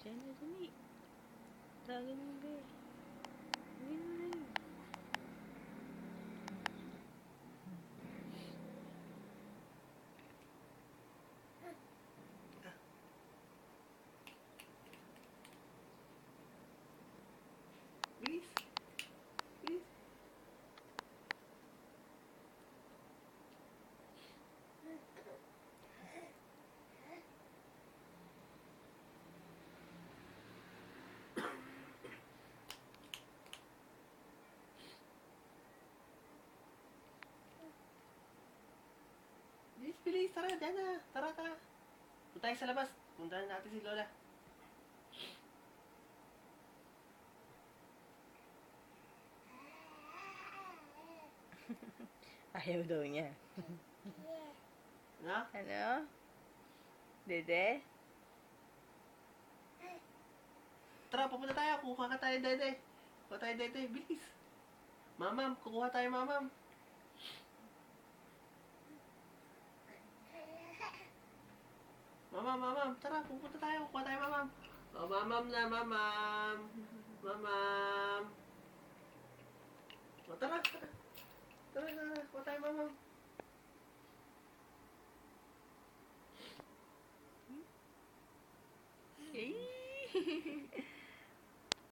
Diyan na, dali. Tagan mo, be. Hindi mo na yun. Bilis. Bilis. Bilis, bilis. Tara, dyan na. Tara, tara. Punta tayo sa labas. Punta natin si Lola. Ayaw daw niya. Na? Ano? Dede? Tara, pupunta tayo. Kukuha ka tayo, Dede. Kuha tayo, Dede. Bilis. Mamam, kukuha tayo, Mamam. Mamam, Mamam. Tara, pupunta tayo. Kuha tayo, Mamam. Oh, Mamam na, Mamam. Mamam. Oh, tara, tara. Tara, tara. Kuha tayo, Mamam. Eh!